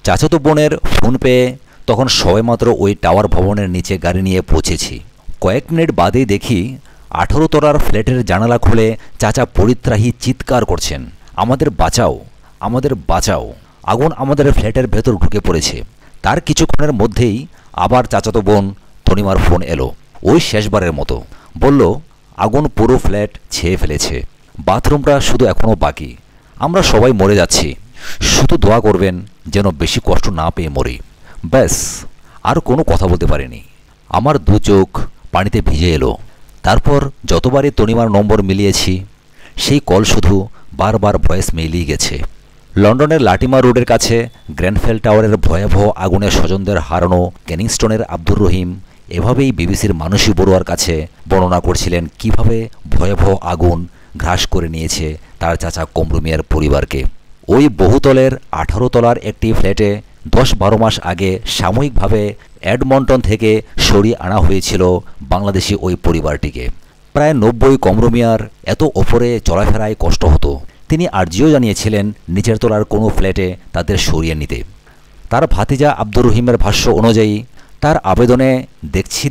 চাচাতো বোনের ফোন পেয়ে তখন সবেমাত্র ওই টাওয়ার ভবনের নিচে গাড়ি নিয়ে পৌঁছেছি। কয়েক মিনিট বাদেই দেখি 18 তলার ফ্ল্যাটের জানালা খুলে চাচা পরিত্রাহী চিৎকার করছেন, আমাদের বাঁচাও, আমাদের বাঁচাও, আগুন আমাদের ফ্ল্যাটের ভেতর ঢুকে পড়েছে। তার কিছুক্ষণের মধ্যেই আবার চাচাতো বোন তনিমার ফোন এলো, ওই শেষবারের মতো। বলল আগুন পুরো ফ্ল্যাট ছেয়ে ফেলেছে, বাথরুমটা শুধু এখনও বাকি, আমরা সবাই মরে যাচ্ছি, শুধু দোয়া করবেন যেন বেশি কষ্ট না পেয়ে মরি। ব্যাস, আর কোনো কথা বলতে পারিনি। আমার দু চোখ পানিতে ভিজে এলো। তারপর যতবারই তনিমার নম্বর মিলিয়েছি সেই কল শুধু বারবার ভয়েস মেইলেই গেছে। লন্ডনের লাটিমার রোডের কাছে গ্র্যান্ডফেল টাওয়ারের ভয়াবহ আগুনে স্বজনদের হারানো ক্যানিংস্টনের আব্দুর রহিম এভাবেই বিবিসির মানসী বড়ুয়ার কাছে বর্ণনা করছিলেন কিভাবে ভয়াবহ আগুন গ্রাস করে নিয়েছে তার চাচা কমরু মিয়ার পরিবারকে। ওই বহুতলের 18 তলার একটি ফ্ল্যাটে 10-12 মাস আগে সাময়িকভাবে এডমন্টন থেকে সরিয়ে আনা হয়েছিল বাংলাদেশি ওই পরিবারটিকে। প্রায় 90 কমরু মিয়ার এত ওপরে চলাফেরায় কষ্ট হতো। তিনি আর্জিও জানিয়েছিলেন নিচের তলার কোনো ফ্ল্যাটে তাদের সরিয়ে নিতে। তার ভাতিজা আব্দুর রহিমের ভাষ্য অনুযায়ী তার আবেদনে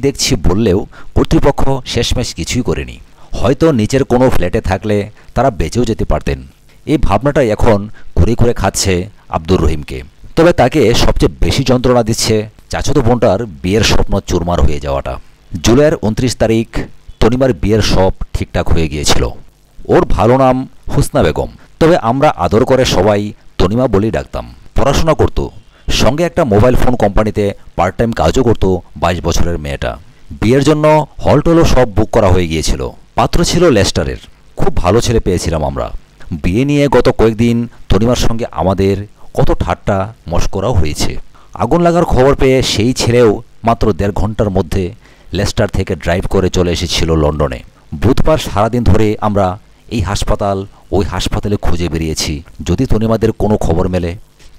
দেখছি বললেও কর্তৃপক্ষ শেষমেশ কিছুই করেনি। হয়তো নিচের কোনো ফ্ল্যাটে থাকলে তারা বেঁচেও যেতে পারতেন। এই ভাবনাটাই এখন করে খাচ্ছে আব্দুর রহিমকে। তবে তাকে সবচেয়ে বেশি যন্ত্রণা দিচ্ছে চাচাতো বোনটার বিয়ের স্বপ্ন চুরমার হয়ে যাওয়াটা। জুলাইয়ের 29 তারিখ তনিমার বিয়ের সব ঠিকঠাক হয়ে গিয়েছিল। ওর ভালো নাম হুসনা বেগম, তবে আমরা আদর করে সবাই তনিমা বলেই ডাকতাম। পড়াশোনা করত, সঙ্গে একটা মোবাইল ফোন কোম্পানিতে পার্ট টাইম কাজও করত 22 বছরের মেয়েটা। বিয়ের জন্য হলটলও সব বুক করা হয়ে গিয়েছিল। পাত্র ছিল লেস্টারের, খুব ভালো ছেলে পেয়েছিলাম আমরা। বিয়ে নিয়ে গত কয়েকদিন তনিমার সঙ্গে আমাদের কত ঠাট্টা মশকরাও হয়েছে। আগুন লাগার খবর পেয়ে সেই ছেলেও মাত্র 1.5 ঘন্টার মধ্যে লেস্টার থেকে ড্রাইভ করে চলে এসেছিল লন্ডনে। বুধবার সারাদিন ধরে আমরা এই হাসপাতাল ওই হাসপাতালে খুঁজে বেরিয়েছি যদি তনিমাদের কোনো খবর মেলে।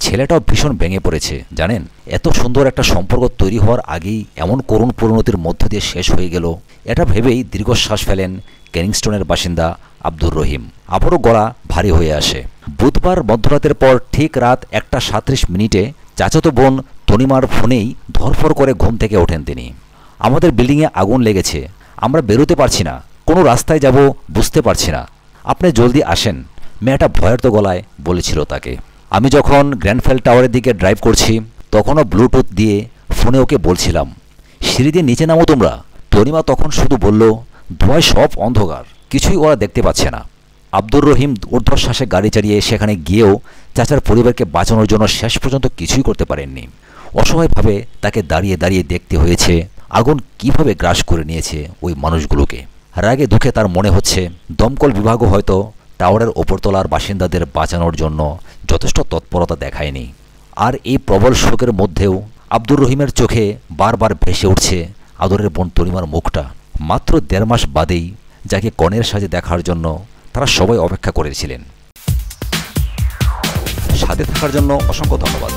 ছেলেটাও ভীষণ ভেঙে পড়েছে জানেন। এত সুন্দর একটা সম্পর্ক তৈরি হওয়ার আগেই এমন করুণ পরিণতির মধ্য দিয়ে শেষ হয়ে গেল, এটা ভেবেই দীর্ঘশ্বাস ফেলেন ক্যানিংস্টনের বাসিন্দা আব্দুর রহিম। আবারও গলা ভারী হয়ে আসে। বুধবার মধ্যরাতের পর ঠিক রাত 1:37 চাচাতো বোন তনিমার ফোনেই ধরফর করে ঘুম থেকে ওঠেন তিনি। আমাদের বিল্ডিংয়ে আগুন লেগেছে, আমরা বেরোতে পারছি না, কোনো রাস্তায় যাব বুঝতে পারছি না, আপনি জলদি আসেন, মেয়েটা ভয়ার্ত গলায় বলেছিল তাকে। আমি যখন গ্র্যান্ডফেল টাওয়ারের দিকে ড্রাইভ করছি তখনও ব্লুটুথ দিয়ে ফোনে ওকে বলছিলাম সিঁড়ি দিয়ে নিচে নামো তোমরা। তনিমা তখন শুধু বলল ধোঁয়ায় সব অন্ধকার, কিছুই ওরা দেখতে পাচ্ছে না। আব্দুর রহিম ঊর্ধ্বশ্বাসে গাড়ি চালিয়ে সেখানে গিয়েও চাচার পরিবারকে বাঁচানোর জন্য শেষ পর্যন্ত কিছুই করতে পারেননি। অসহায়ভাবে তাকে দাঁড়িয়ে দাঁড়িয়ে দেখতে হয়েছে আগুন কিভাবে গ্রাস করে নিয়েছে ওই মানুষগুলোকে। রাগে দুঃখে তার মনে হচ্ছে দমকল বিভাগও হয়তো টাওয়ারের ওপরতলার বাসিন্দাদের বাঁচানোর জন্য যথেষ্ট তৎপরতা দেখায়নি। আর এই প্রবল শোকের মধ্যেও আব্দুর রহিমের চোখে বারবার ভেসে উঠছে আদরের বোন তনিমার মুখটা। মাত্র 1.5 মাস বাদেই যাকে কনের সাজে দেখার জন্য তারা সবাই অপেক্ষা করেছিলেন। সাথে থাকার জন্য অসংখ্য ধন্যবাদ।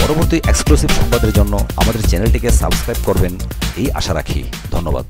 পরবর্তী এক্সক্লুসিভ সংবাদের জন্য আমাদের চ্যানেলটিকে সাবস্ক্রাইব করবেন এই আশা রাখি। ধন্যবাদ।